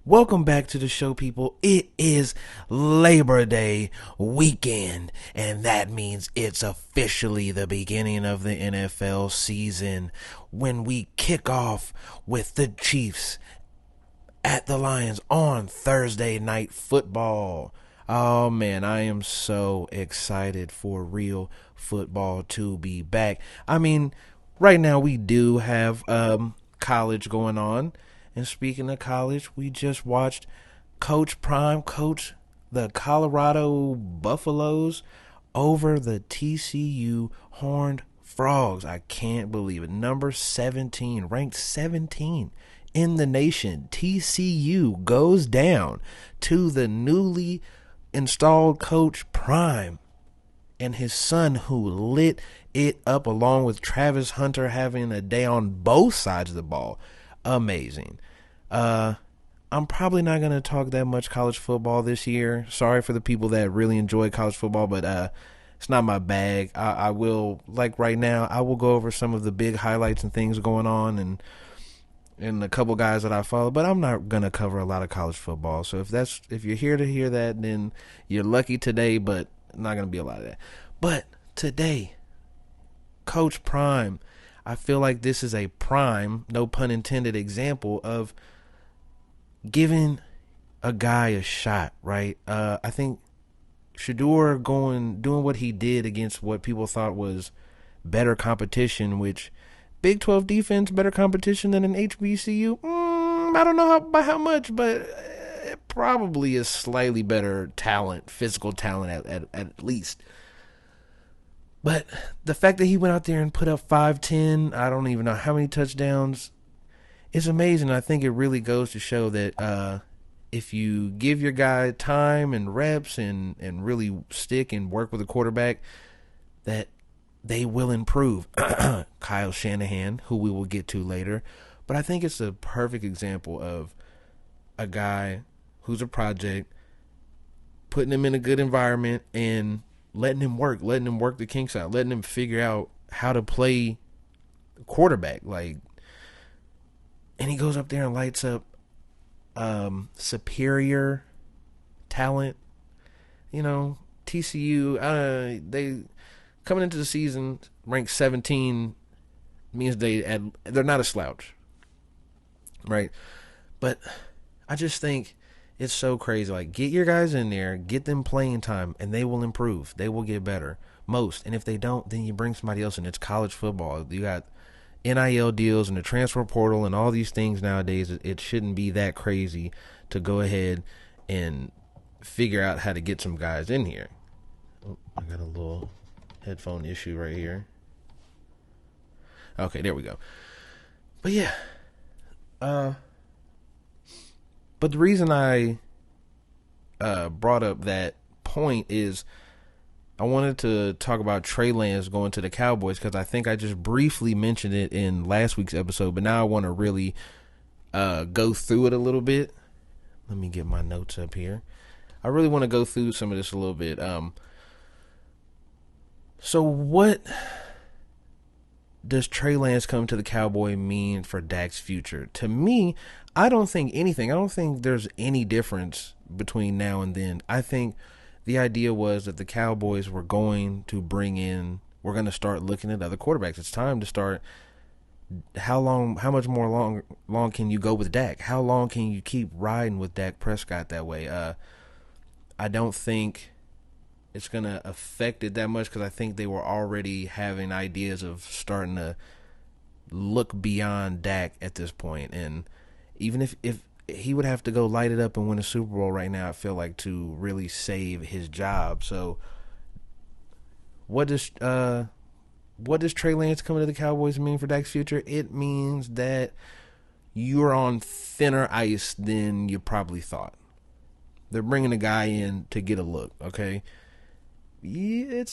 Welcome back to the show, people. It is Labor Day weekend, and that means it's officially the beginning of the NFL season when we kick off with the Chiefs at the Lions on Thursday Night Football. Oh man, I am so excited for real football to be back. I mean, right now we do have college going on. And speaking of college, we just watched Coach Prime coach the Colorado Buffaloes over the TCU Horned Frogs. I can't believe it. Number 17, ranked 17 in the nation. TCU goes down to the newly installed Coach Prime and his son, who lit it up along with Travis Hunter having a day on both sides of the ball. Amazing. I'm probably not going to talk that much college football this year. Sorry for the people that really enjoy college football, but it's not my bag. I will, like right now, I will go over some of the big highlights and things going on and a couple guys that I follow, but I'm not going to cover a lot of college football. So if you're here to hear that, then you're lucky today, but not going to be a lot of that. But today, Coach Prime, I feel like this is a prime, no pun intended, example of giving a guy a shot, right? I think Shador doing what he did against what people thought was better competition, which Big 12 defense better competition than an HBCU. I don't know by how much, but it probably is slightly better talent, physical talent at least. But the fact that he went out there and put up 5-10, I don't even know how many touchdowns, it's amazing. I think it really goes to show that if you give your guy time and reps and really stick and work with a quarterback, that they will improve. Kyle Shanahan, who we will get to later. But I think it's a perfect example of a guy who's a project, putting him in a good environment and letting him work the kinks out, letting him figure out how to play quarterback. And he goes up there and lights up superior talent. You know, TCU, they coming into the season ranked 17 means they're not a slouch, right? But I just think it's so crazy. Like, get your guys in there, get them playing time, and they will improve. They will get better, most. And if they don't, then you bring somebody else in. It's college football. You got NIL deals and the transfer portal and all these things nowadays. It shouldn't be that crazy to go ahead and figure out how to get some guys in here. Oh, I got a little headphone issue right here. Okay, there we go. But yeah, but the reason I brought up that point is I wanted to talk about Trey Lance going to the Cowboys, because I think I just briefly mentioned it in last week's episode, but now I want to really go through it a little bit. Let me get my notes up here. I really want to go through some of this a little bit. So what does Trey Lance come to the Cowboy mean for Dak's future? To me, I don't think anything. I don't think there's any difference between now and then. I think the idea was that the Cowboys were going to we're going to start looking at other quarterbacks. It's time to start. How much more long can you go with Dak? How long can you keep riding with Dak Prescott that way? I don't think it's going to affect it that much, because I think they were already having ideas of starting to look beyond Dak at this point. And even if he would have to go light it up and win a Super Bowl right now, I feel like, to really save his job. So what does Trey Lance coming to the Cowboys mean for Dak's future? It means that you're on thinner ice than you probably thought. They're bringing a guy in to get a look, okay? Yeah,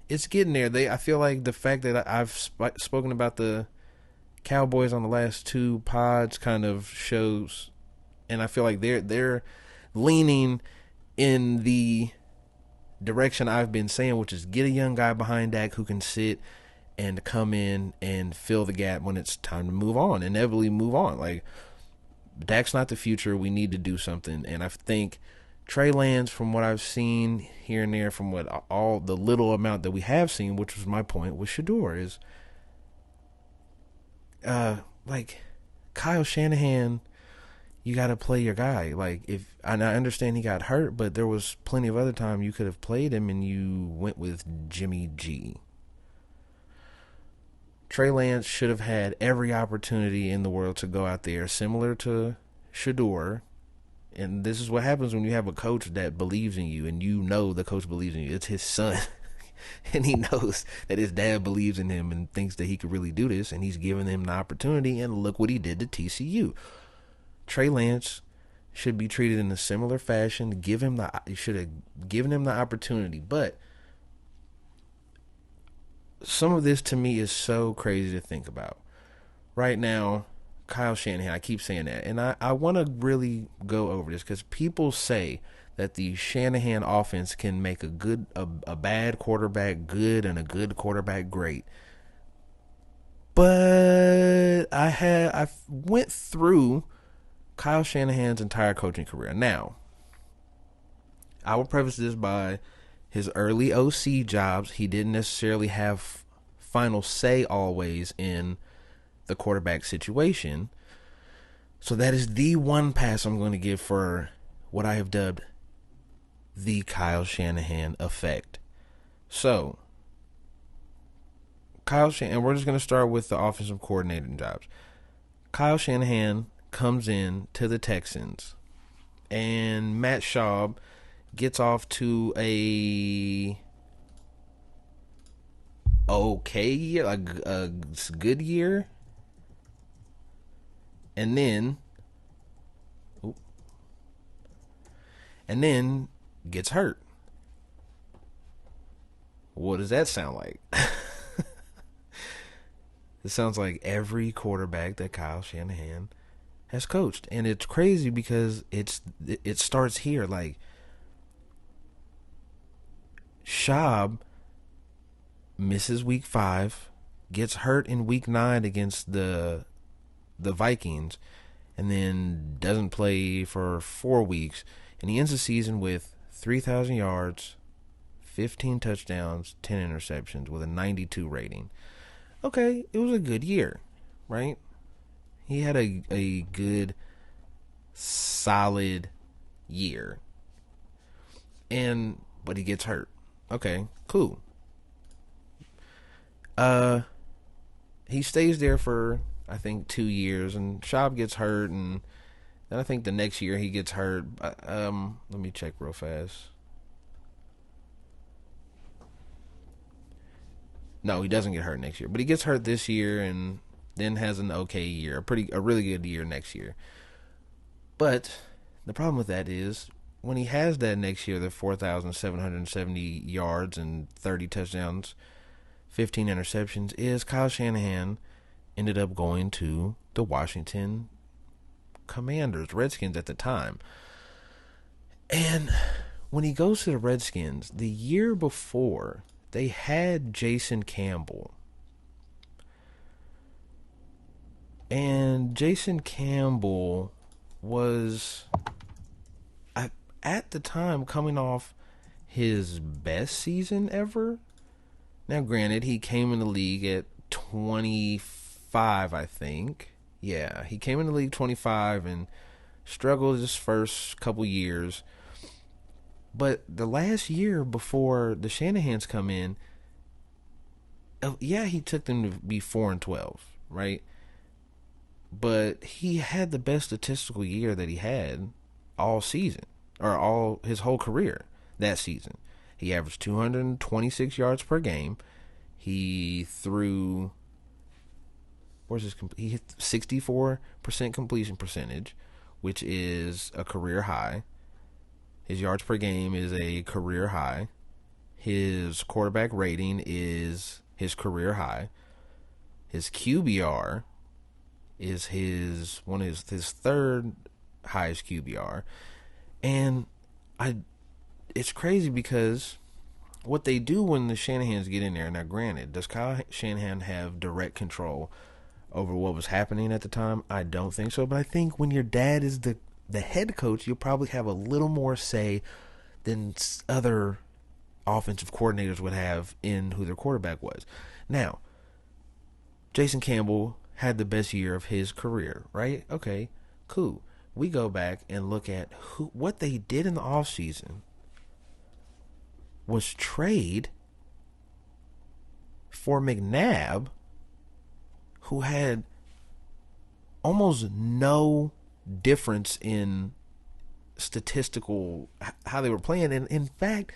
it's getting there. I feel like the fact that I've spoken about the Cowboys on the last two pods kind of shows, and I feel like they're leaning in the direction I've been saying, which is get a young guy behind Dak who can sit and come in and fill the gap when it's time to move on, inevitably move on. Like, Dak's not the future. We need to do something. And I think Trey Lance, from what I've seen here and there, from what all the little amount that we have seen, which was my point with Shador, is like Kyle Shanahan, you got to play your guy. Like, if, and I understand he got hurt, but there was plenty of other time you could have played him and you went with Jimmy G. Trey Lance should have had every opportunity in the world to go out there, similar to Shador. And this is what happens when you have a coach that believes in you, and you know the coach believes in you. It's his son. And he knows that his dad believes in him and thinks that he could really do this, and he's giving him the opportunity, and look what he did to TCU. Trey Lance should be treated in a similar fashion. You should have given him the opportunity. But some of this to me is so crazy to think about. Right now, Kyle Shanahan, I keep saying that, and I want to really go over this because people say that the Shanahan offense can make a bad quarterback good and a good quarterback great. But I went through Kyle Shanahan's entire coaching career. Now, I will preface this by his early OC jobs. He didn't necessarily have final say always in the quarterback situation. So that is the one pass I'm going to give for what I have dubbed the Kyle Shanahan effect. So, and we're just going to start with the offensive coordinating jobs. Kyle Shanahan comes in to the Texans, and Matt Schaub gets off to a okay year, a good year, and then gets hurt. What does that sound like? It sounds like every quarterback that Kyle Shanahan has coached, and it's crazy because it starts here. Like, Schaub misses week 5, gets hurt in week 9 against the Vikings, and then doesn't play for 4 weeks, and he ends the season with 3,000 yards, 15 touchdowns, 10 interceptions with a 92 rating. Okay, it was a good year, right? He had a good, solid year. But he gets hurt. Okay, cool. He stays there for, I think, 2 years, and Schaub gets hurt, and then I think the next year he gets hurt. Let me check real fast. No, he doesn't get hurt next year, but he gets hurt this year and then has an okay year, a really good year next year. But the problem with that is when he has that next year, the 4,770 yards and 30 touchdowns, 15 interceptions, is Kyle Shanahan ended up going to the Washington Commanders, Redskins at the time. And when he goes to the Redskins, the year before, they had Jason Campbell. And Jason Campbell was, at the time, coming off his best season ever. Now, granted, he came in the league at 25, I think. Yeah, he came in the league 25 and struggled his first couple years. But the last year before the Shanahans come in, he took them to be 4-12, right? But he had the best statistical year that he had all season, or his whole career that season. He averaged 226 yards per game. He threw, he hit 64% completion percentage, which is a career high. His yards per game is a career high. His quarterback rating is his career high. His QBR is his third highest QBR. And it's crazy because what they do when the Shanahans get in there, now granted, does Kyle Shanahan have direct control over what was happening at the time? I don't think so. But I think when your dad is the head coach, you'll probably have a little more say than other offensive coordinators would have in who their quarterback was. Now, Jason Campbell had the best year of his career, right? Okay, cool. We go back and look at what they did in the offseason was trade for McNabb, who had almost no difference in statistical how they were playing. And in fact,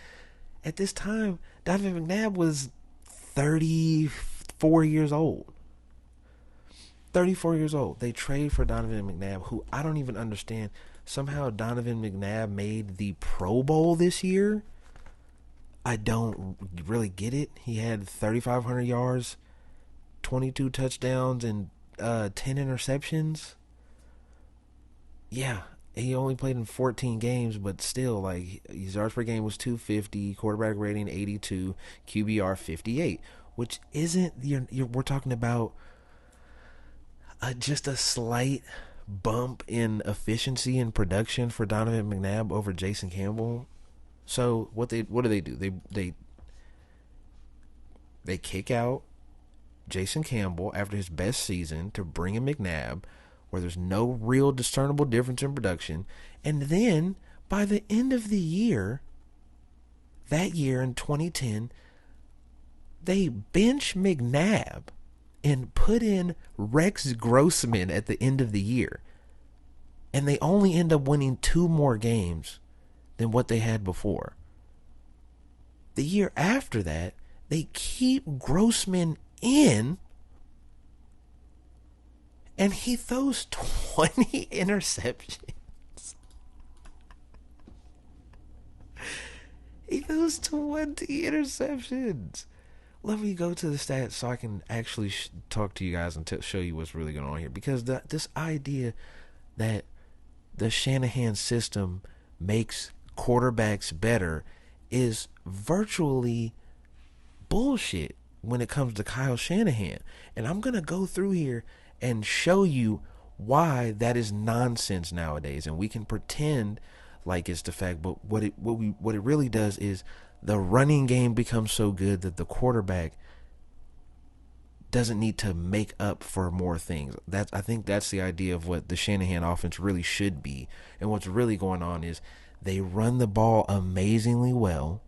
at this time, Donovan McNabb was 34 years old. 34 years old. They trade for Donovan McNabb, who I don't even understand. Somehow Donovan McNabb made the Pro Bowl this year. I don't really get it. He had 3,500 yards, 22 touchdowns, and 10 interceptions. Yeah, he only played in 14 games, but still, like, his yards per game was 250, quarterback rating 82, QBR 58, which isn't, we're talking about just a slight bump in efficiency and production for Donovan McNabb over Jason Campbell. So what do? They kick out Jason Campbell after his best season to bring in McNabb, where there's no real discernible difference in production. And then by the end of the year, that year in 2010, they bench McNabb and put in Rex Grossman at the end of the year. And they only end up winning 2 more games than what they had before. The year after that, they keep Grossman in, and he throws 20 interceptions. He throws 20 interceptions. Let me go to the stats so I can actually talk to you guys and show you what's really going on here. Because this idea that the Shanahan system makes quarterbacks better is virtually bullshit when it comes to Kyle Shanahan. And I'm going to go through here and show you why that is nonsense nowadays. And we can pretend like it's the fact, but what it really does is the running game becomes so good that the quarterback doesn't need to make up for more things. I think that's the idea of what the Shanahan offense really should be. And what's really going on is they run the ball amazingly well.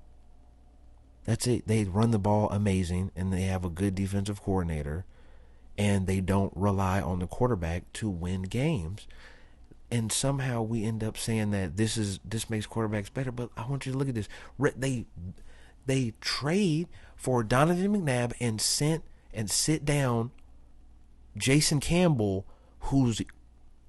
That's it. They run the ball amazing, and they have a good defensive coordinator, and they don't rely on the quarterback to win games. And somehow we end up saying that this makes quarterbacks better. But I want you to look at this. They trade for Donovan McNabb and sit down Jason Campbell, who's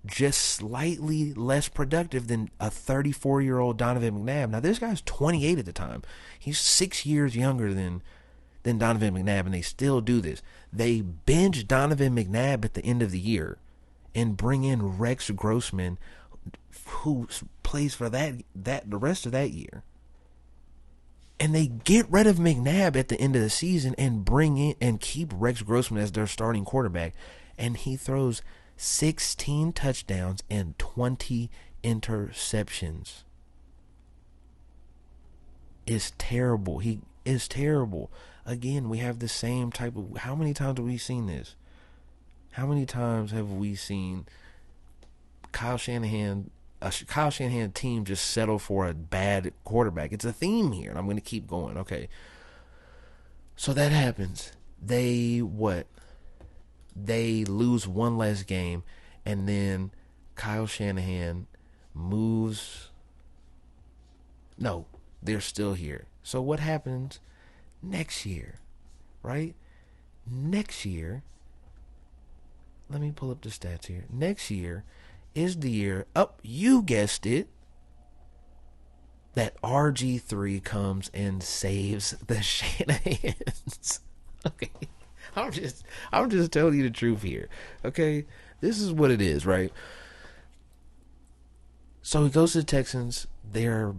just slightly less productive than a 34-year-old Donovan McNabb. Now, this guy's 28 at the time. He's 6 years younger than Donovan McNabb, and they still do this. They bench Donovan McNabb at the end of the year and bring in Rex Grossman, who plays for the rest of that year. And they get rid of McNabb at the end of the season and bring in and keep Rex Grossman as their starting quarterback. And he throws 16 touchdowns and 20 interceptions. It's terrible. He is terrible. Again, we have the same type of... How many times have we seen this? How many times have we seen a Kyle Shanahan team just settle for a bad quarterback? It's a theme here, and I'm going to keep going. Okay. So that happens. They lose one last game, and then Kyle Shanahan moves. No, they're still here. So what happens next year, right? Next year, let me pull up the stats here. Next year is the year, you guessed it, that RG3 comes and saves the Shanahans. Okay. I'm just telling you the truth here. Okay? This is what it is, right? So he goes to the Texans. They're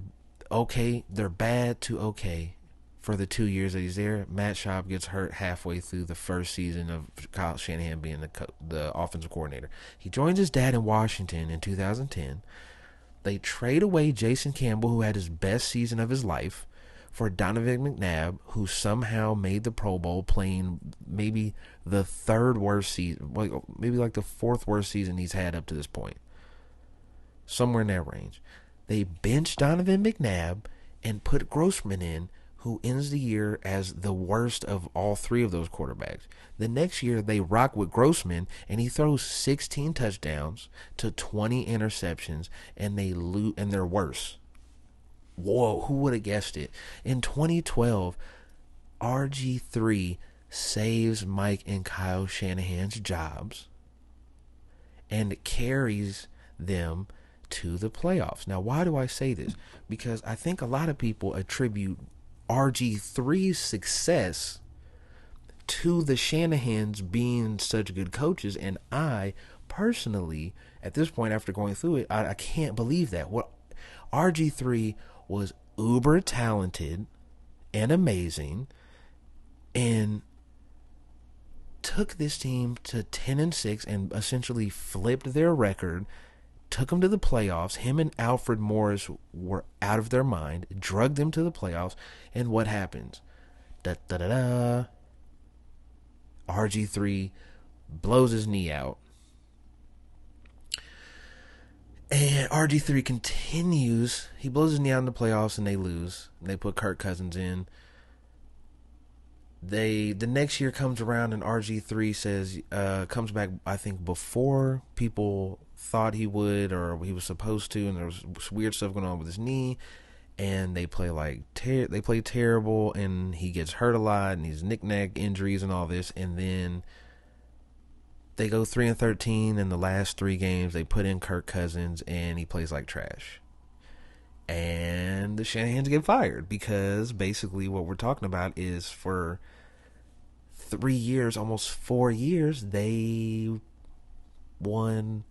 okay. They're bad to okay for the 2 years that he's there. Matt Schaub gets hurt halfway through the first season of Kyle Shanahan being the offensive coordinator. He joins his dad in Washington in 2010. They trade away Jason Campbell, who had his best season of his life, for Donovan McNabb, who somehow made the Pro Bowl, playing maybe the third worst season, maybe like the fourth worst season he's had up to this point. Somewhere in that range. They bench Donovan McNabb and put Grossman in, who ends the year as the worst of all three of those quarterbacks. The next year, they rock with Grossman, and he throws 16 touchdowns to 20 interceptions, and they're worse. Whoa, who would have guessed it? In 2012, RG3 saves Mike and Kyle Shanahan's jobs and carries them to the playoffs. Now, why do I say this? Because I think a lot of people attribute RG3's success to the Shanahans being such good coaches, and I personally, at this point after going through it, I can't believe that. What RG3 was uber talented and amazing, and took this team to 10-6 and essentially flipped their record, took them to the playoffs. Him and Alfred Morris were out of their mind, drugged them to the playoffs, and what happens? RG3 blows his knee out. And RG3 continues. He blows his knee out in the playoffs, and they lose. They put Kirk Cousins in. The next year comes around, and RG3 says comes back, I think, before people thought he would or he was supposed to, and there was weird stuff going on with his knee, and they play terrible, and he gets hurt a lot, and he's knick-knack injuries and all this, and then they go 3-13 in the last 3 games. They put in Kirk Cousins, and he plays like trash. And the Shanahans get fired, because basically what we're talking about is for 3 years, almost 4 years, they won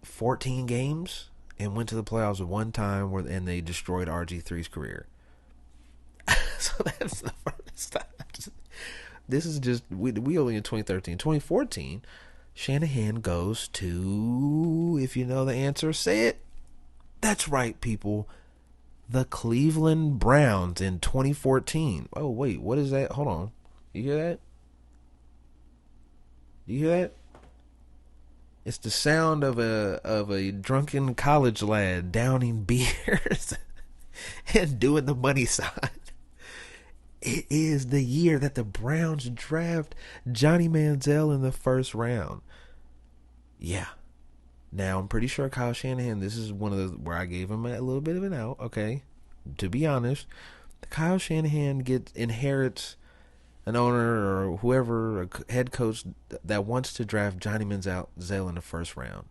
14 games and went to the playoffs at one time, and they destroyed RG3's career. So that's the first time. This is just, we only in 2013. 2014, Shanahan goes to, if you know the answer, say it. That's right, people. The Cleveland Browns in 2014. Oh, wait, what is that? Hold on. You hear that? Do you hear that? It's the sound of a drunken college lad downing beers and doing the money sign. It is the year that the Browns draft Johnny Manziel in the first round. Yeah. Now, I'm pretty sure Kyle Shanahan, this is one of the where I gave him a little bit of an out, okay? To be honest, Kyle Shanahan inherits an owner or whoever, a head coach that wants to draft Johnny Manziel in the first round.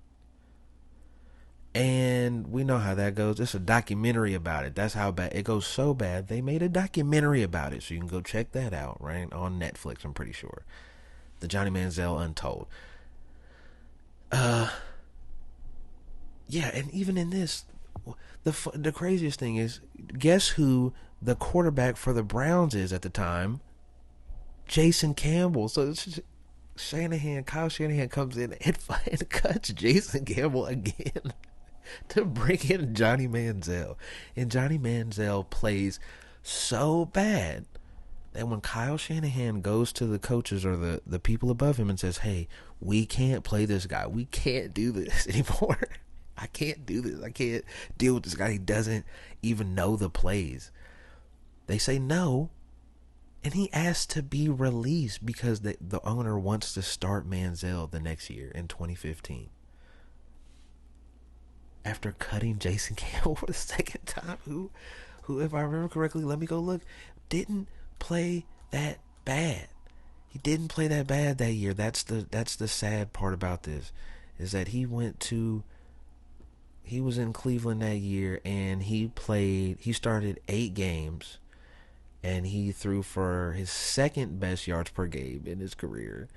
And we know how that goes. It's a documentary about it. That's how bad it goes. So bad they made a documentary about it, so you can go check that out, right, on Netflix. I'm pretty sure, the Johnny Manziel Untold. Yeah, and even in this, the craziest thing is, guess who the quarterback for the Browns is at the time? Jason Campbell. So it's just Kyle Shanahan comes in and cuts Jason Campbell again to bring in Johnny Manziel. And Johnny Manziel plays so bad that when Kyle Shanahan goes to the coaches or the people above him and says, hey, we can't play this guy. We can't do this anymore. I can't do this. I can't deal with this guy. He doesn't even know the plays. They say no. And he asked to be released because the owner wants to start Manziel the next year in 2015. After cutting Jason Campbell for the second time, who, if I remember correctly, let me go look, didn't play that bad. He didn't play that bad that year. That's the sad part about this, is that he was in Cleveland that year, and he started 8 games. And he threw for his second best yards per game in his career.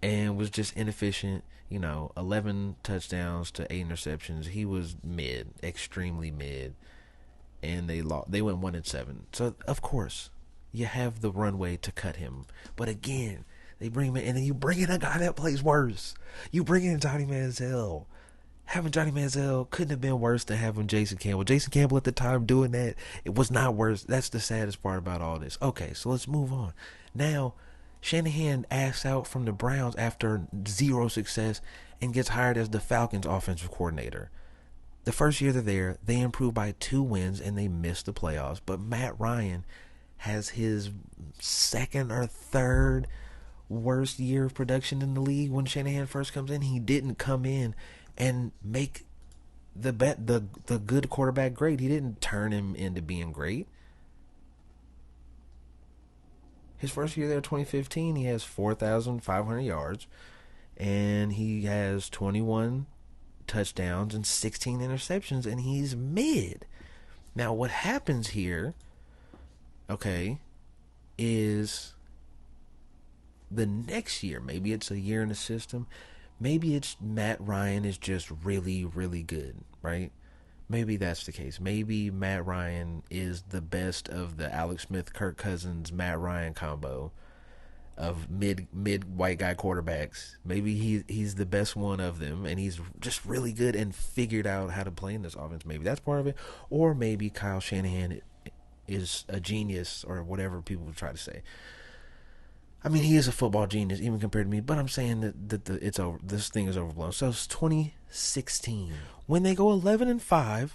And was just inefficient. 11 touchdowns to 8 interceptions. He was mid, extremely mid. and they lost. They went 1-7. So of course, you have the runway to cut him. But again, they bring him in, and then you bring in a guy that plays worse. You bring in Johnny Manziel. Having Johnny Manziel couldn't have been worse than having Jason Campbell. Jason Campbell at the time doing that, it was not worse. That's the saddest part about all this. Okay, so let's move on. Now, Shanahan asks out from the Browns after 0 success and gets hired as the Falcons offensive coordinator. The first year they're there, they improve by 2 wins and they miss the playoffs. But Matt Ryan has his second or third worst year of production in the league when Shanahan first comes in. He didn't come in and make the good quarterback great. He didn't turn him into being great. His first year there, 2015, he has 4,500 yards, and he has 21 touchdowns and 16 interceptions, and he's mid. Now, what happens here, okay, is the next year, maybe it's a year in the system, maybe it's Matt Ryan is just really, really good, right? Maybe that's the case. Maybe Matt Ryan is the best of the Alex Smith, Kirk Cousins, Matt Ryan combo of mid white guy quarterbacks. Maybe he's the best one of them, and he's just really good and figured out how to play in this offense. Maybe that's part of it. Or maybe Kyle Shanahan is a genius, or whatever people try to say. I mean, he is a football genius, even compared to me. But I'm saying that it's over. This thing is overblown. So it's 2016 when they go 11-5,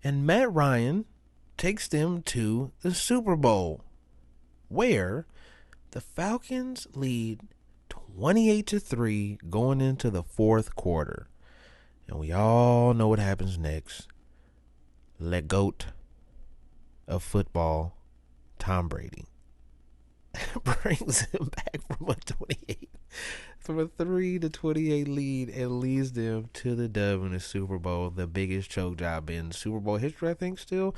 and Matt Ryan takes them to the Super Bowl, where the Falcons lead 28-3 going into the fourth quarter, and we all know what happens next. GOAT of football, Tom Brady, brings him back from a 3-28 lead and leads them to the dub in the Super Bowl, the biggest choke job in Super Bowl history, I think, still.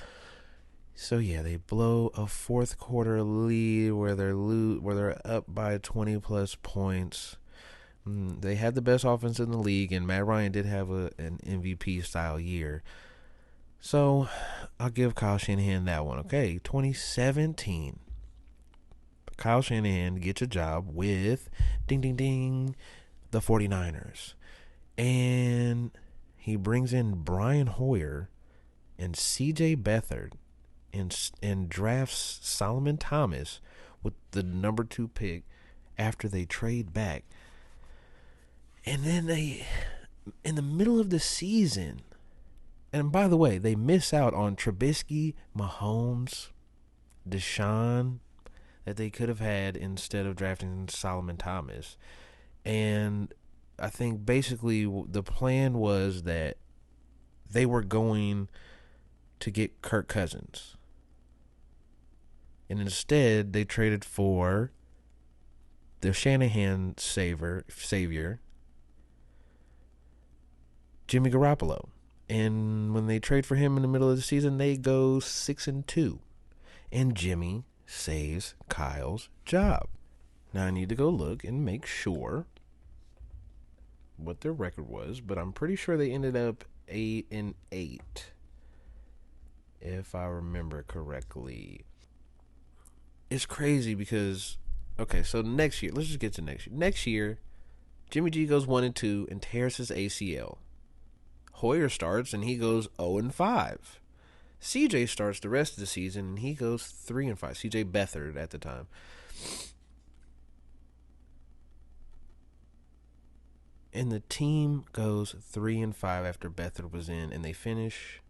So yeah, they blow a fourth quarter lead where they're up by 20 plus points. They had the best offense in the league, and Matt Ryan did have an MVP style year. So I'll give Kyle Shanahan that one. Okay, 2017. Kyle Shanahan gets a job with ding ding ding the 49ers. And he brings in Brian Hoyer and CJ Beathard and drafts Solomon Thomas with the number 2 pick after they trade back. And then they, in the middle of the season, and by the way, they miss out on Trubisky, Mahomes, Deshaun, that they could have had instead of drafting Solomon Thomas. And I think basically the plan was that they were going to get Kirk Cousins. And instead, they traded for the Shanahan savior, Jimmy Garoppolo. And when they trade for him in the middle of the season, they go 6-2. And Jimmy saves Kyle's job. Now I need to go look and make sure what their record was, but I'm pretty sure they ended up 8-8, if I remember correctly. It's crazy because, okay, so next year, let's just get to next year. Next year, Jimmy G goes 1-2 and tears his ACL. Hoyer starts and he goes 0-5. CJ starts the rest of the season and he goes 3-5. CJ Beathard at the time. And the team goes 3-5 after Beathard was in, and they finish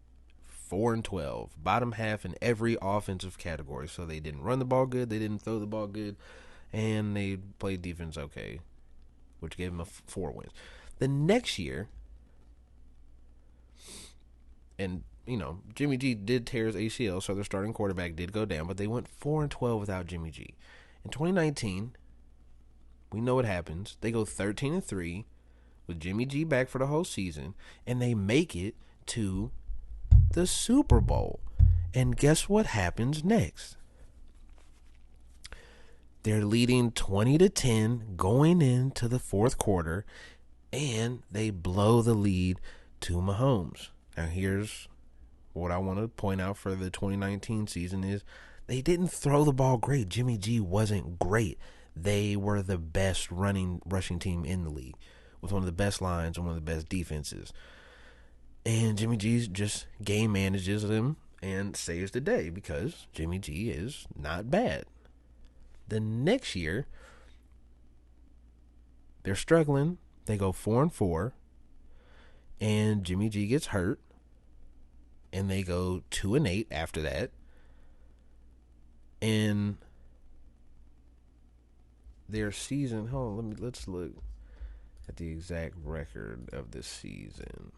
4-12, bottom half in every offensive category. So they didn't run the ball good, they didn't throw the ball good, and they played defense okay, which gave them 4 wins. The next year, and Jimmy G did tear his ACL, so their starting quarterback did go down, but they went 4-12 without Jimmy G. In 2019, we know what happens. They go 13-3 with Jimmy G back for the whole season, and they make it to the Super Bowl. And guess what happens next? They're leading 20-10 going into the fourth quarter, and they blow the lead to Mahomes. Now here's what I want to point out for the 2019 season is they didn't throw the ball great. Jimmy G wasn't great. They were the best rushing team in the league with one of the best lines and one of the best defenses. And Jimmy G just game manages them and saves the day because Jimmy G is not bad. The next year, they're struggling. They go 4-4, and Jimmy G gets hurt, and they go 2-8 after that. And their season, hold on, let's look at the exact record of this season.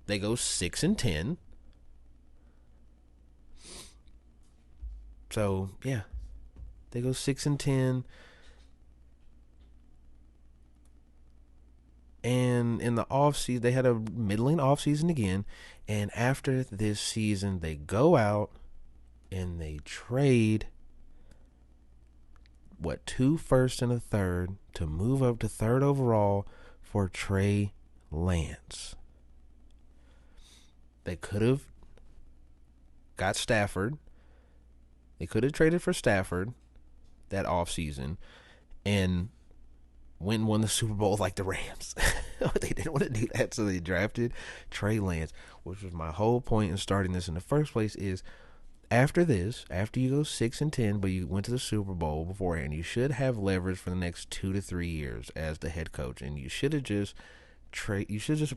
They go 6-10. So yeah, they go 6-10. And in the offseason, they had a middling offseason again. And after this season, they go out and they trade 2 firsts and a third to move up to third overall for Trey Lance. They could have got Stafford. They could have traded for Stafford that offseason and went and won the Super Bowl like the Rams. They didn't want to do that, so they drafted Trey Lance, which was my whole point in starting this in the first place. Is after this, after you go 6-10, but you went to the Super Bowl beforehand, you should have leverage for the next 2 to 3 years as the head coach, and you should have just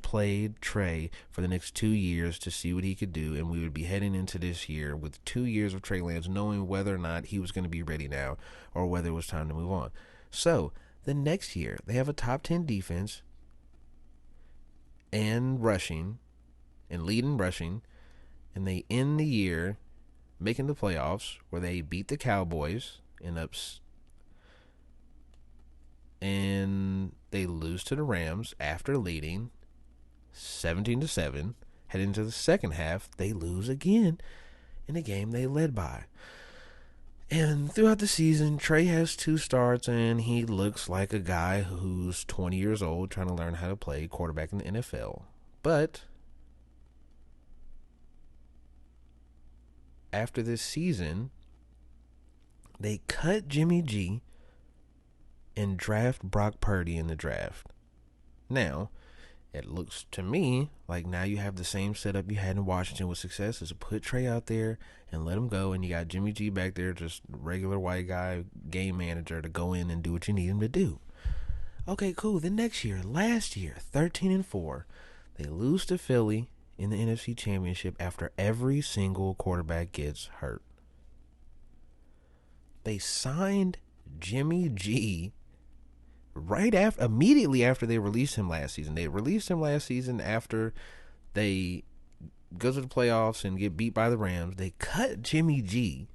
played Trey for the next 2 years to see what he could do, and we would be heading into this year with 2 years of Trey Lance, knowing whether or not he was going to be ready now or whether it was time to move on. So the next year, they have a top 10 defense and rushing and leading rushing, and they end the year making the playoffs where they beat the Cowboys and they lose to the Rams after leading 17-7. Heading into the second half, they lose again in a game they led by. And throughout the season, Trey has 2 starts, and he looks like a guy who's 20 years old trying to learn how to play quarterback in the NFL. But after this season, they cut Jimmy G and draft Brock Purdy in the draft. Now, it looks to me like now you have the same setup you had in Washington with success, is to put Trey out there and let him go, and you got Jimmy G back there, just regular white guy, game manager, to go in and do what you need him to do. Okay, cool. The next year, last year, 13-4, they lose to Philly in the NFC Championship after every single quarterback gets hurt. They signed Jimmy G immediately after they released him last season. They released him last season after they go to the playoffs and get beat by the Rams. They cut Jimmy G,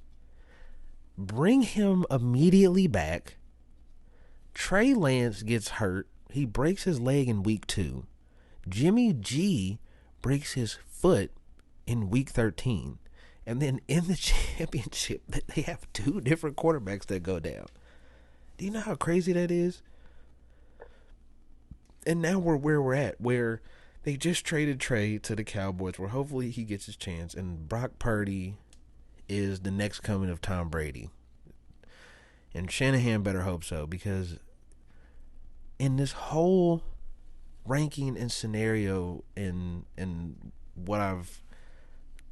bring him immediately back. Trey Lance gets hurt. He breaks his leg in week 2. Jimmy G breaks his foot in week 13. And then in the championship, they have 2 different quarterbacks that go down. Do you know how crazy that is? And now we're where we're at, where they just traded Trey to the Cowboys, where hopefully he gets his chance, and Brock Purdy is the next coming of Tom Brady. And Shanahan better hope so, because in this whole ranking and scenario, and what I've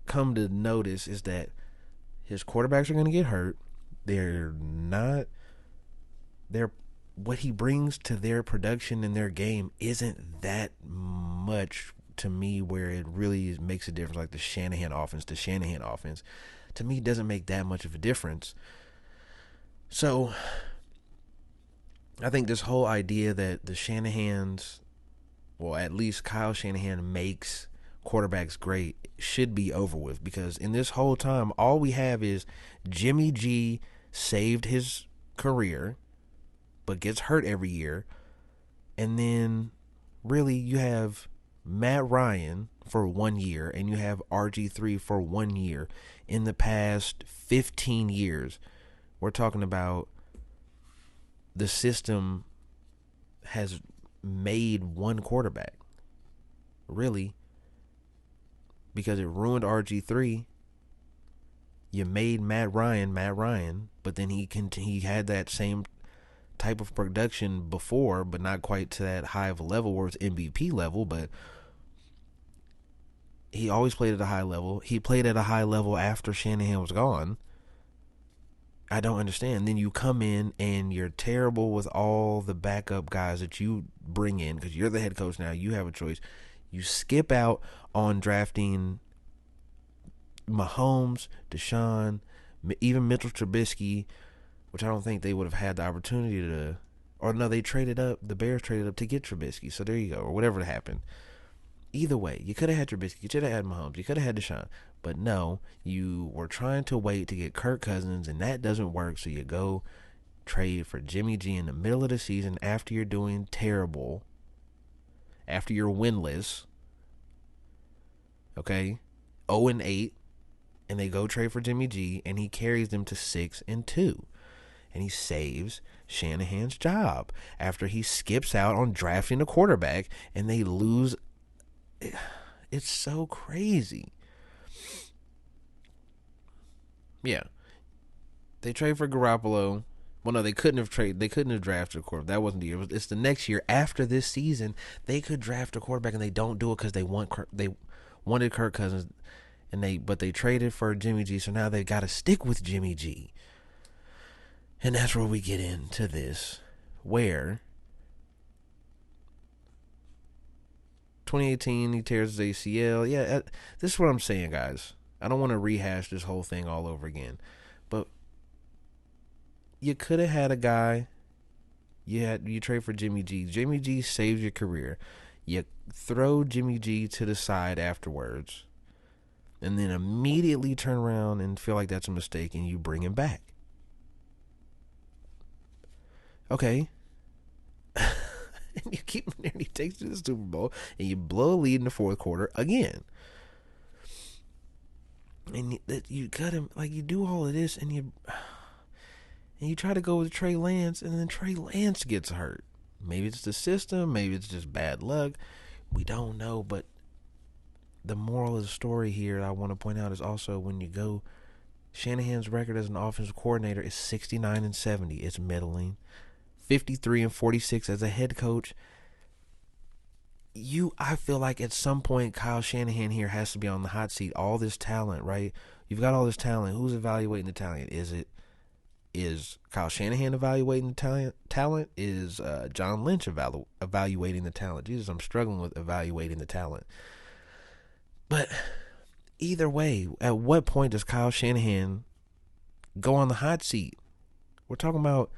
come to notice is that his quarterbacks are going to get hurt. What he brings to their production and their game isn't that much to me where it really makes a difference. Like the Shanahan offense to me doesn't make that much of a difference. So I think this whole idea that the Shanahans, well, at least Kyle Shanahan, makes quarterbacks great should be over with, because in this whole time, all we have is Jimmy G saved his career but gets hurt every year, and then really you have Matt Ryan for 1 year and you have RG3 for 1 year. In the past 15 years, we're talking about the system has made one quarterback. Really, because it ruined RG3. You made Matt Ryan, but then he had that same type of production before, but not quite to that high of a level where it's MVP level, but he always played at a high level. He played at a high level after Shanahan was gone. I don't understand. Then you come in and you're terrible with all the backup guys that you bring in because you're the head coach now. You have a choice. You skip out on drafting Mahomes, Deshaun, even Mitchell Trubisky, which I don't think they would have had the opportunity to. Or no, they traded up. The Bears traded up to get Trubisky. So there you go. Or whatever happened. Either way, you could have had Trubisky. You should have had Mahomes. You could have had Deshaun. But no, you were trying to wait to get Kirk Cousins, and that doesn't work. So you go trade for Jimmy G in the middle of the season after you're doing terrible, after you're winless. Okay, 0-8. And they go trade for Jimmy G, and he carries them to 6-2, and he saves Shanahan's job after he skips out on drafting a quarterback, and they lose. It's so crazy. Yeah, they trade for Garoppolo. Well, no, they couldn't have traded. They couldn't have drafted a quarterback. That wasn't the year. It's the next year after this season. They could draft a quarterback, and they don't do it because they wanted Kirk Cousins. But they traded for Jimmy G, so now they got to stick with Jimmy G. And that's where we get into this, where 2018 he tears his ACL. Yeah, this is what I'm saying, guys. I don't want to rehash this whole thing all over again, but you could have had a guy. You trade for Jimmy G. Jimmy G saves your career. You throw Jimmy G to the side afterwards, and then immediately turn around and feel like that's a mistake, and you bring him back. Okay. And you keep him there, and he takes you to the Super Bowl, and you blow a lead in the fourth quarter again. And you cut him, like, you do all of this, and you try to go with Trey Lance, and then Trey Lance gets hurt. Maybe it's the system, maybe it's just bad luck. We don't know, but the moral of the story here I want to point out is also when you go, Shanahan's record as an offensive coordinator is 69-70. It's middling. 53-46 as a head coach. I feel like at some point Kyle Shanahan here has to be on the hot seat. All this talent, right? You've got all this talent. Who's evaluating the talent? Is Kyle Shanahan evaluating the talent? Is John Lynch evaluating the talent? Jesus, I'm struggling with evaluating the talent. But either way, at what point does Kyle Shanahan go on the hot seat? We're talking about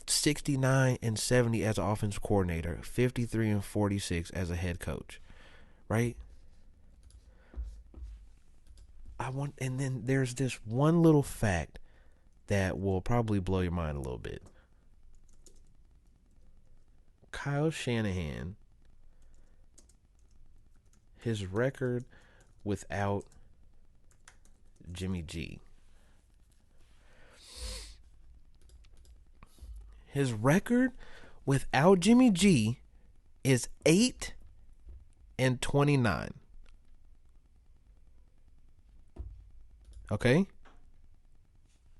69-70 as an offensive coordinator, 53-46 as a head coach, right? And then there's this one little fact that will probably blow your mind a little bit. Kyle Shanahan, his record without Jimmy G. His record without Jimmy G is 8-29. Okay?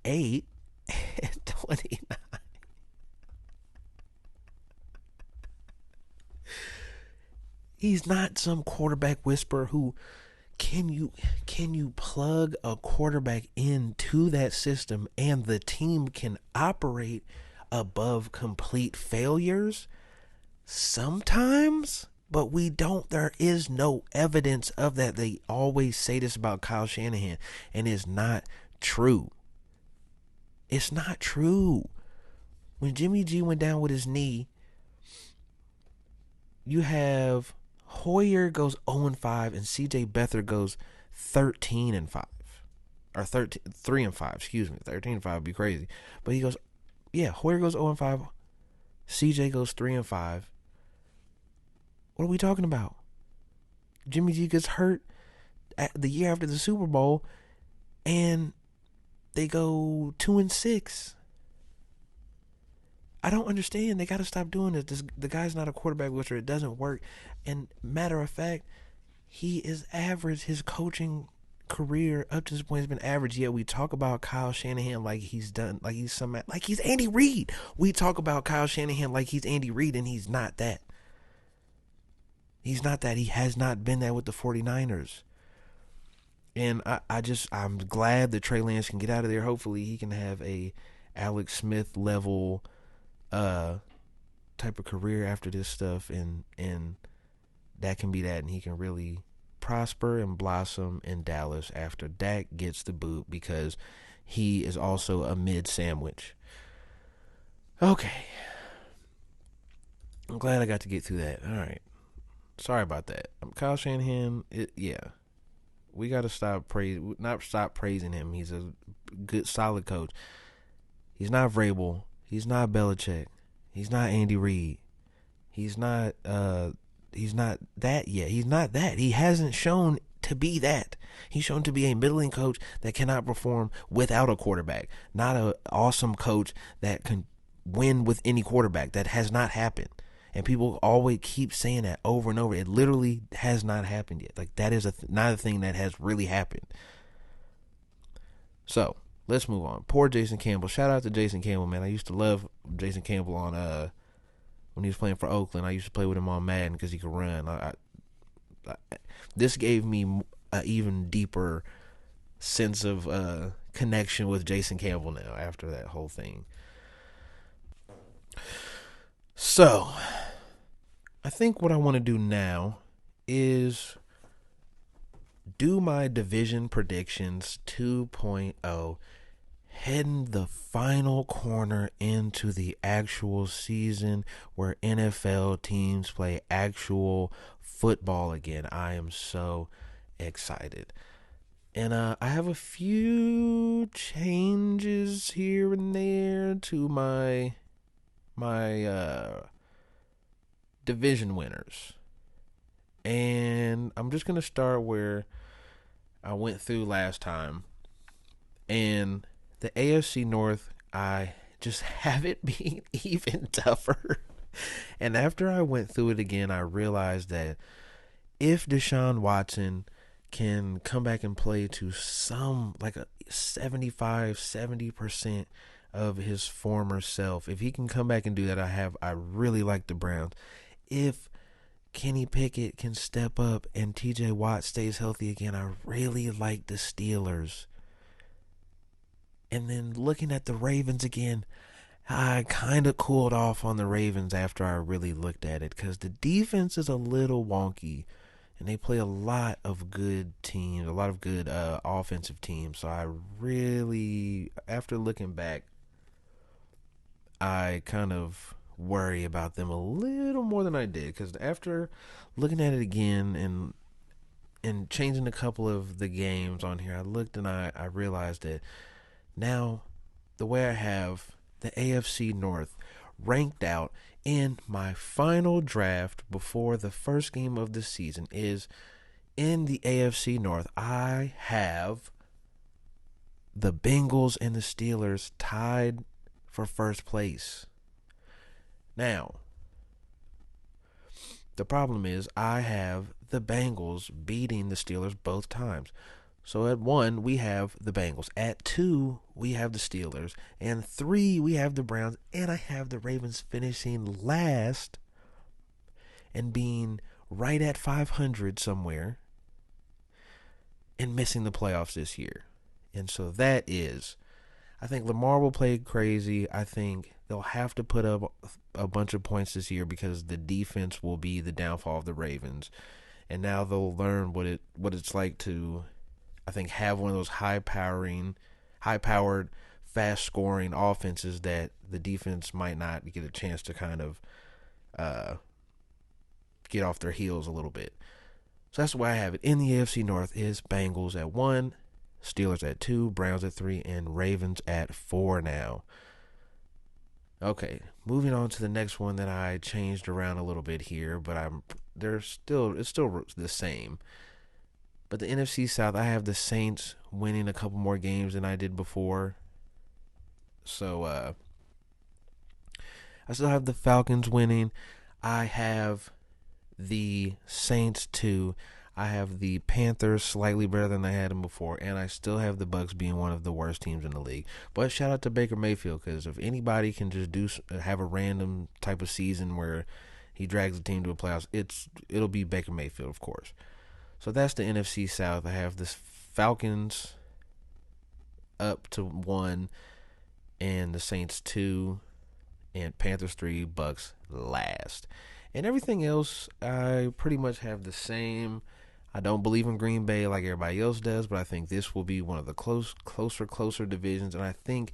8-29. He's not some quarterback whisperer who can you plug a quarterback into that system and the team can operate above complete failures? Sometimes, but we don't. There is no evidence of that. They always say this about Kyle Shanahan, and it's not true. It's not true. When Jimmy G went down with his knee, you have Hoyer goes 0-5 and CJ Beathard goes 13-5. Or 3-5, excuse me. 13-5 would be crazy. But he goes, yeah, Hoyer goes 0-5. CJ goes 3-5. What are we talking about? Jimmy G gets hurt the year after the Super Bowl, and they go 2-6. I don't understand. They got to stop doing this. The guy's not a quarterback whisperer. It doesn't work. And matter of fact, he is average. His coaching career up to this point has been average. Yet we talk about Kyle Shanahan like he's done, like he's Andy Reid. We talk about Kyle Shanahan like he's Andy Reid, and he's not that. He's not that. He has not been that with the 49ers. And I'm glad that Trey Lance can get out of there. Hopefully he can have a Alex Smith level type of career after this stuff, and that can be that, and he can really prosper and blossom in Dallas after Dak gets the boot, because he is also a mid sandwich. Okay. I'm glad I got to get through that. All right. Sorry about that. Kyle Shanahan, we got to not stop praising him. He's a good, solid coach. He's not Vrabel. He's not Belichick. He's not Andy Reid. He's not that yet. He's not that. He hasn't shown to be that. He's shown to be a middling coach that cannot perform without a quarterback. Not an awesome coach that can win with any quarterback. That has not happened. And people always keep saying that over and over. It literally has not happened yet. Like, that is not a thing that has really happened. So, let's move on. Poor Jason Campbell. Shout out to Jason Campbell, man. I used to love Jason Campbell on when he was playing for Oakland. I used to play with him on Madden because he could run. This gave me an even deeper sense of connection with Jason Campbell now after that whole thing. So, I think what I want to do now is do my division predictions 2.0, heading the final corner into the actual season where NFL teams play actual football again. I am so excited. And I have a few changes here and there to my division winners. And I'm just going to start where I went through last time. And the AFC North, I just have it being even tougher. And after I went through it again, I realized that if Deshaun Watson can come back and play to some, like a 70% of his former self, if he can come back and do that, I really like the Browns. If Kenny Pickett can step up and TJ Watt stays healthy again, I really like the Steelers. And then looking at the Ravens again, I kind of cooled off on the Ravens after I really looked at it, because the defense is a little wonky and they play a lot of good teams, a lot of good offensive teams. So I really, after looking back, I kind of worry about them a little more than I did, because after looking at it again and changing a couple of the games on here, I looked and I realized that now the way I have the AFC North ranked out in my final draft before the first game of the season is, in the AFC North, I have the Bengals and the Steelers tied for first place. Now, the problem is I have the Bengals beating the Steelers both times. So at 1, we have the Bengals. At 2, we have the Steelers. And 3, we have the Browns. And I have the Ravens finishing last and being right at 500 somewhere and missing the playoffs this year. And so that is, I think Lamar will play crazy. I think they'll have to put up a bunch of points this year because the defense will be the downfall of the Ravens. And now they'll learn what it's like to, I think, have one of those high-powered, fast-scoring offenses that the defense might not get a chance to kind of get off their heels a little bit. So that's why I have it. In the AFC North is Bengals at 1, Steelers at 2, Browns at 3, and Ravens at 4 now. Okay, moving on to the next one that I changed around a little bit here, but it's still the same. But the NFC South, I have the Saints winning a couple more games than I did before. So I still have the Falcons winning. I have the Saints 2. I have the Panthers slightly better than I had them before, and I still have the Bucks being one of the worst teams in the league. But shout out to Baker Mayfield, because if anybody can just have a random type of season where he drags the team to a playoffs, it'll be Baker Mayfield, of course. So that's the NFC South. I have the Falcons up to 1, and the Saints 2, and Panthers 3, Bucks last. And everything else, I pretty much have the same. I don't believe in Green Bay like everybody else does, but I think this will be one of the closer divisions. And I think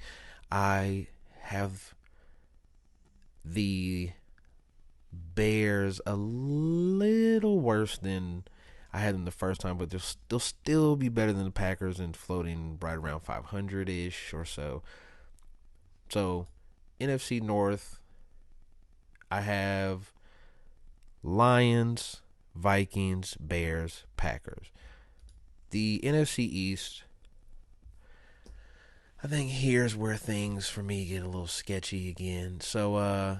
I have the Bears a little worse than I had them the first time, but they'll still be better than the Packers and floating right around 500-ish or so. So, NFC North, I have Lions, Vikings, Bears, Packers. The NFC East, I think here's where things for me get a little sketchy again. So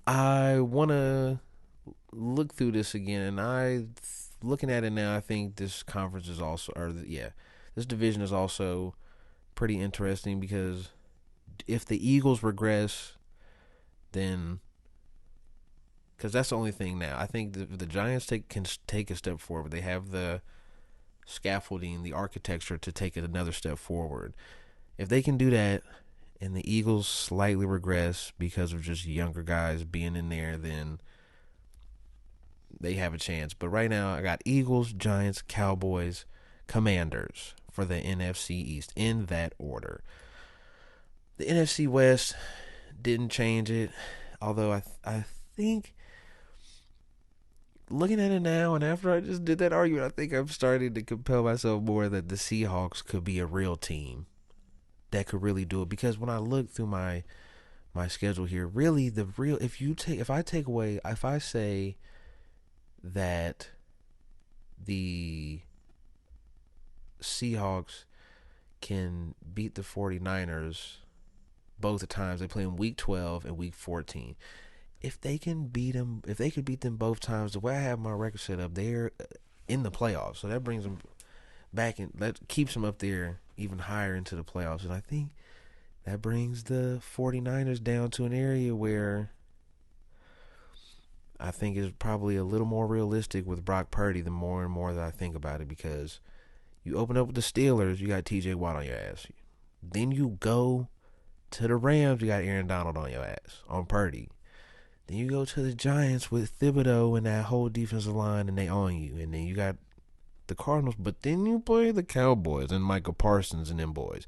I want to look through this again, and looking at it now, I think this conference is also, this division is also pretty interesting, because if the Eagles regress, then, because that's the only thing now. I think the Giants can take a step forward. They have the scaffolding, the architecture to take it another step forward. If they can do that, and the Eagles slightly regress because of just younger guys being in there, then they have a chance. But right now, I got Eagles, Giants, Cowboys, Commanders for the NFC East in that order. The NFC West didn't change it, although I think, looking at it now, and after I just did that argument, I think I'm starting to compel myself more that the Seahawks could be a real team that could really do it. Because when I look through my schedule here, really if I say that the Seahawks can beat the 49ers both times, they play in week 12 and week 14. If they could beat them both times, the way I have my record set up, they're in the playoffs. So that brings them back, and that keeps them up there even higher into the playoffs. And I think that brings the 49ers down to an area where I think is probably a little more realistic with Brock Purdy the more and more that I think about it. Because you open up with the Steelers, you got TJ Watt on your ass. Then you go to the Rams, you got Aaron Donald on your ass, on Purdy. Then you go to the Giants with Thibodeau and that whole defensive line, and they own you. And then you got the Cardinals, but then you play the Cowboys and Micah Parsons and them boys.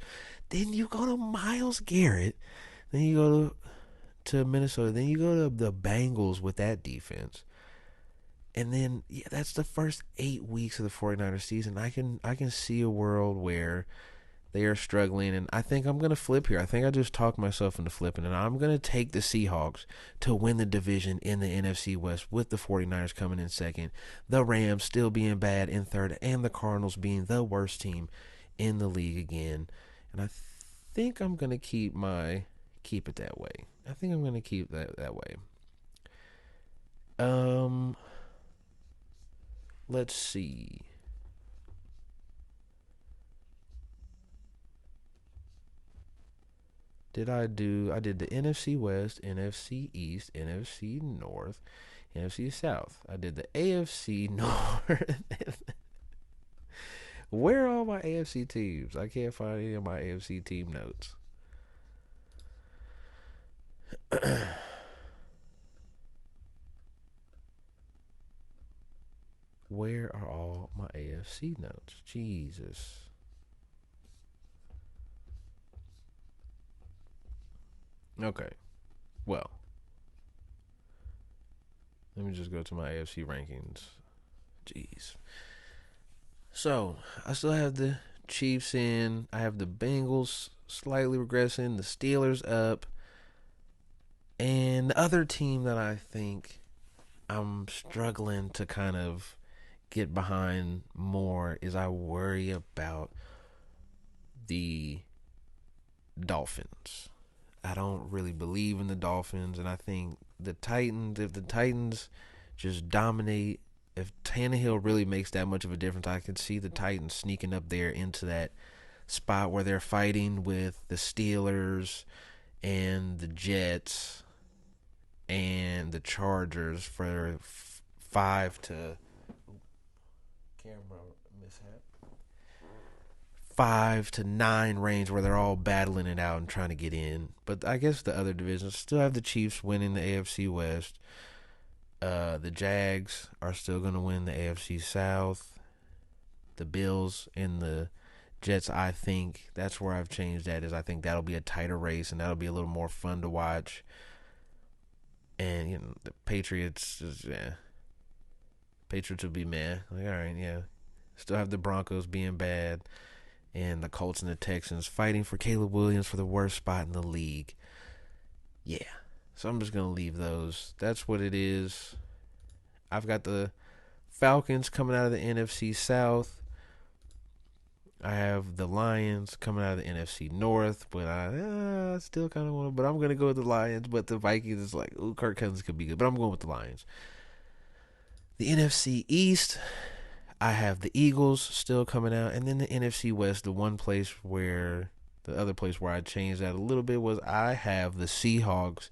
Then you go to Myles Garrett. Then you go to Minnesota. Then you go to the Bengals with that defense. And then, that's the first 8 weeks of the 49ers season. I can see a world where they are struggling, and I think I'm going to flip here. I think I just talked myself into flipping, and I'm going to take the Seahawks to win the division in the NFC West, with the 49ers coming in second, the Rams still being bad in third, and the Cardinals being the worst team in the league again. And I think I'm going to keep it that way. I think I'm going to keep that way. Let's see. I did the NFC West, NFC East, NFC North, NFC South. I did the AFC North. Where are all my AFC teams? I can't find any of my AFC team notes. Where are all my AFC notes? Jesus. Okay. Well, let me just go to my AFC rankings. Jeez. So, I still have the Chiefs in. I have the Bengals slightly regressing. The Steelers up. And the other team that I think I'm struggling to kind of get behind more is, I worry about the Dolphins. I don't really believe in the Dolphins, and I think the Titans, if the Titans just dominate. If Tannehill really makes that much of a difference, I can see the Titans sneaking up there into that spot where they're fighting with the Steelers and the Jets and the Chargers for 5 to 9 range, where they're all battling it out and trying to get in. But I guess the other divisions still have the Chiefs winning the AFC West. The Jags are still going to win the AFC South. The Bills and the Jets, I think that's where I've changed that, is I think that'll be a tighter race and that'll be a little more fun to watch. And the Patriots, Patriots would be meh. Like, all right, yeah. Still have the Broncos being bad, and the Colts and the Texans fighting for Caleb Williams for the worst spot in the league. Yeah. So I'm just going to leave those. That's what it is. I've got the Falcons coming out of the NFC South. I have the Lions coming out of the NFC North, but I still kind of want to. But I'm going to go with the Lions. But the Vikings is like, ooh, Kirk Cousins could be good. But I'm going with the Lions. The NFC East, I have the Eagles still coming out. And then the NFC West, the other place where I changed that a little bit was I have the Seahawks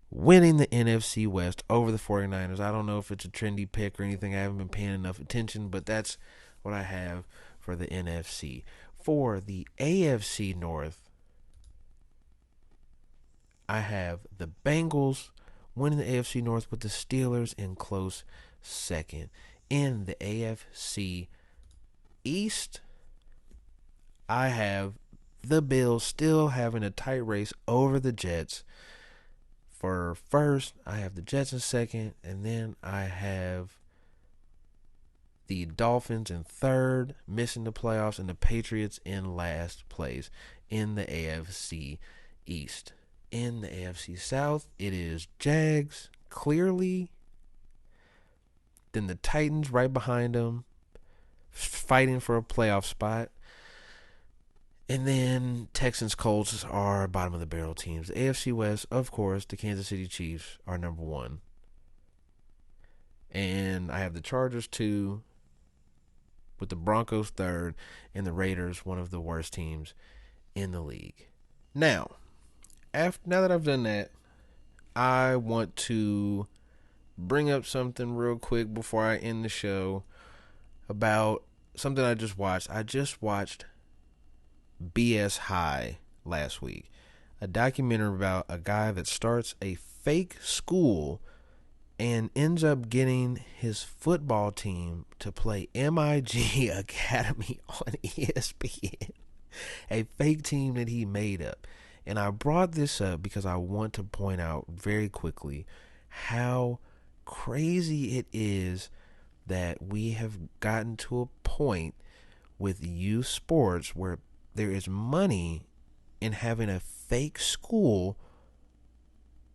winning the NFC West over the 49ers. I don't know if it's a trendy pick or anything. I haven't been paying enough attention, but that's what I have for the NFC. For the AFC North, I have the Bengals winning the AFC North with the Steelers in close second. In the AFC East, I have the Bills still having a tight race over the Jets. For first, I have the Jets in second, and then I have the Dolphins in third, missing the playoffs, and the Patriots in last place in the AFC East. In the AFC South, it is Jags, clearly. Then the Titans right behind them, fighting for a playoff spot. And then Texans, Colts are bottom of the barrel teams. The AFC West, of course, the Kansas City Chiefs are number one. And I have the Chargers 2, with the Broncos third, and the Raiders one of the worst teams in the league. Now that I've done that, I want to bring up something real quick before I end the show about something I just watched. I just watched BS High last week, a documentary about a guy that starts a fake school and ends up getting his football team to play MIG Academy on ESPN, a fake team that he made up. And I brought this up because I want to point out very quickly how crazy it is that we have gotten to a point with youth sports where there is money in having a fake school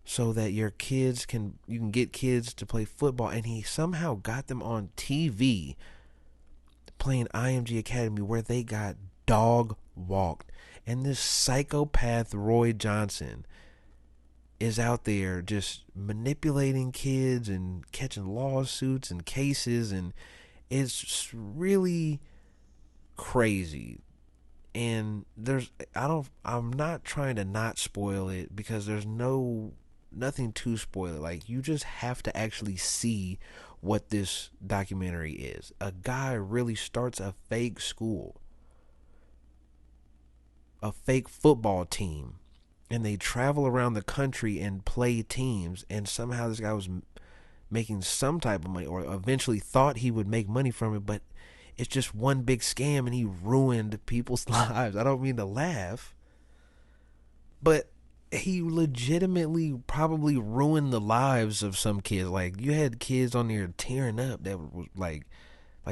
so that you can get kids to play football. And he somehow got them on TV playing IMG Academy, where they got dog walked. And this psychopath Roy Johnson is out there just manipulating kids and catching lawsuits and cases, and it's really crazy. And I'm not trying to not spoil it, because there's nothing to spoil it. Like, you just have to actually see what this documentary is. A guy really starts a fake school, a fake football team, and they travel around the country and play teams, and somehow this guy was making some type of money, or eventually thought he would make money from it, but it's just one big scam, and he ruined people's lives. I don't mean to laugh, but he legitimately probably ruined the lives of some kids. Like, you had kids on there tearing up that was like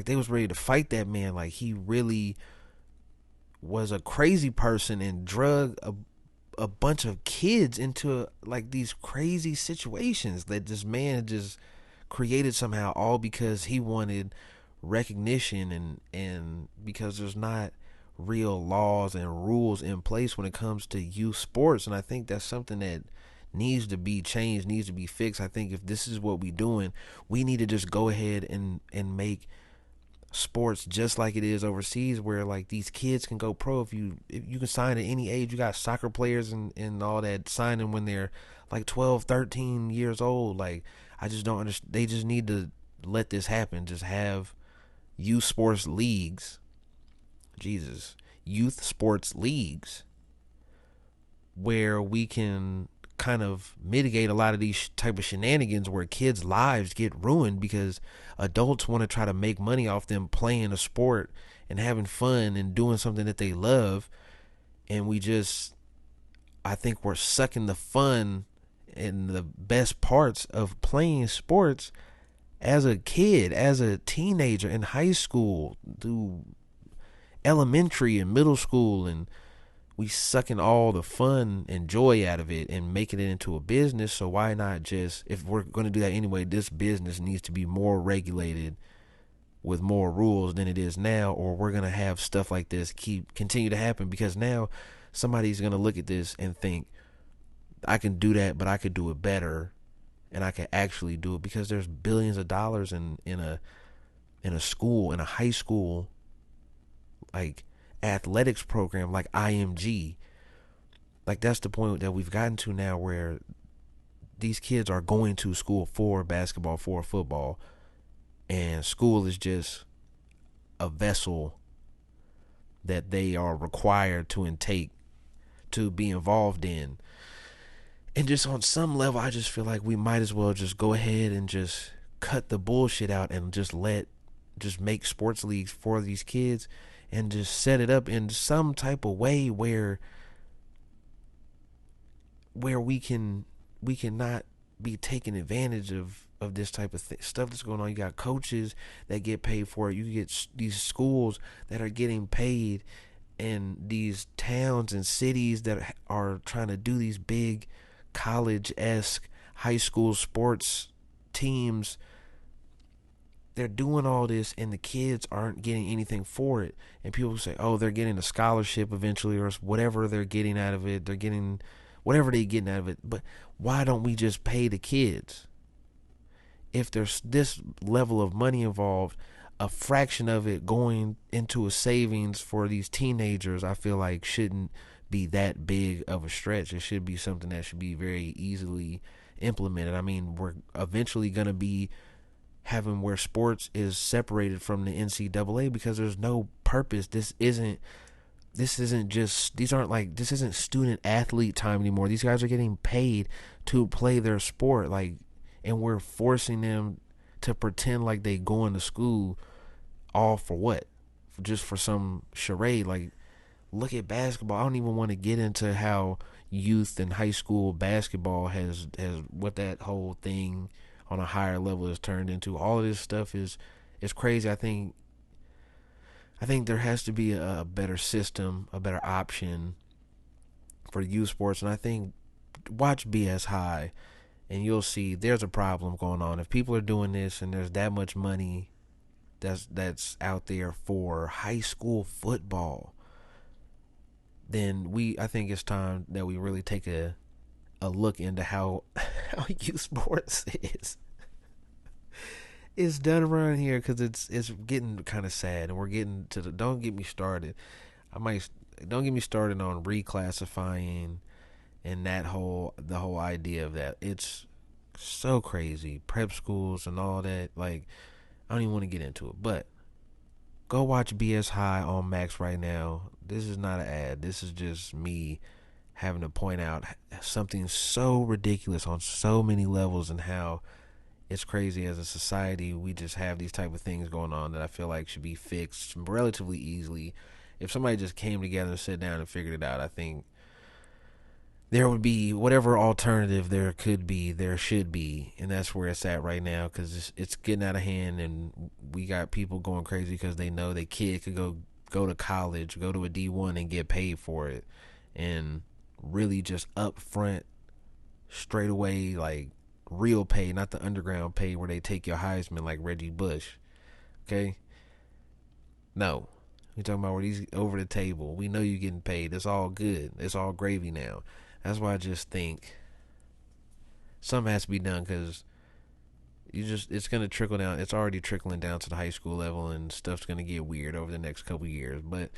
they was ready to fight that man. Like, he really was a crazy person and drug a bunch of kids into like these crazy situations that this man just created somehow, all because he wanted recognition and because there's not real laws and rules in place when it comes to youth sports. And I think that's something that needs to be changed, needs to be fixed. I think if this is what we doing, we need to just go ahead and make sports just like it is overseas, where like these kids can go pro. If you can sign at any age. You got soccer players and all that signing when they're like 12, 13 years old. Like, I just don't understand. They just need to let this happen. Just have youth sports leagues. Jesus. Youth sports leagues where we can kind of mitigate a lot of these type of shenanigans where kids' lives get ruined because adults want to try to make money off them playing a sport and having fun and doing something that they love. And I think we're sucking the fun and the best parts of playing sports as a kid, as a teenager, in high school, through elementary and middle school, and we sucking all the fun and joy out of it and making it into a business. So why not just, if we're going to do that anyway, this business needs to be more regulated with more rules than it is now, or we're going to have stuff like this continue to happen, because now somebody's going to look at this and think, I can do that, but I could do it better, and I can actually do it, because there's billions of dollars in a school, in a high school, like athletics program like IMG. Like, that's the point that we've gotten to now, where these kids are going to school for basketball, for football, and school is just a vessel that they are required to intake, to be involved in. And just on some level, I just feel like we might as well just go ahead and just cut the bullshit out and just make sports leagues for these kids, and just set it up in some type of way where we can not be taking advantage of this type of stuff that's going on. You got coaches that get paid for it. You get these schools that are getting paid, and these towns and cities that are trying to do these big college-esque high school sports teams. They're doing all this, and the kids aren't getting anything for it. And people say, oh, they're getting a scholarship eventually, or whatever they're getting out of it. They're getting whatever they're getting out of it. But why don't we just pay the kids? If there's this level of money involved, a fraction of it going into a savings for these teenagers, I feel like shouldn't be that big of a stretch. It should be something that should be very easily implemented. I mean, we're eventually going to be having where sports is separated from the NCAA, because there's no purpose. This isn't student athlete time anymore. These guys are getting paid to play their sport, like, and we're forcing them to pretend like they going to school, all for what? Just for some charade. Like, look at basketball. I don't even want to get into how youth and high school basketball has what that whole thing on a higher level is turned into. All of this stuff is crazy. I think there has to be a better system, a better option for youth sports. And I think, watch BS High, and you'll see there's a problem going on. If people are doing this and there's that much money that's out there for high school football, then I think it's time that we really take a look into how youth sports is done around here, because it's getting kind of sad, and we're getting to don't get me started. Don't get me started on reclassifying and the whole idea of that. It's so crazy. Prep schools and all that. Like, I don't even want to get into it, but go watch BS High on Max right now. This is not an ad. This is just me having to point out something so ridiculous on so many levels, and how it's crazy as a society we just have these type of things going on that I feel like should be fixed relatively easily. If somebody just came together and sat down and figured it out, I think there would be whatever alternative there should be, and that's where it's at right now, because it's getting out of hand, and we got people going crazy because they know their kid could go to college, go to a D1 and get paid for it, and really just up front, straight away, like real pay, not the underground pay where they take your Heisman like Reggie Bush. Okay? No. We're talking about where these over the table. We know you're getting paid. It's all good. It's all gravy now. That's why I just think something has to be done because it's gonna trickle down. It's already trickling down to the high school level, and stuff's gonna get weird over the next couple years. But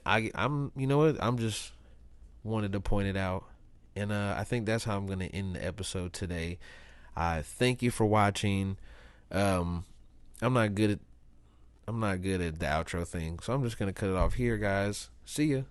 I'm you know what? I'm just wanted to point it out, and I think that's how I'm gonna end the episode today. I thank you for watching. Um, I'm not good at the outro thing, so I'm just gonna cut it off here, guys. See ya.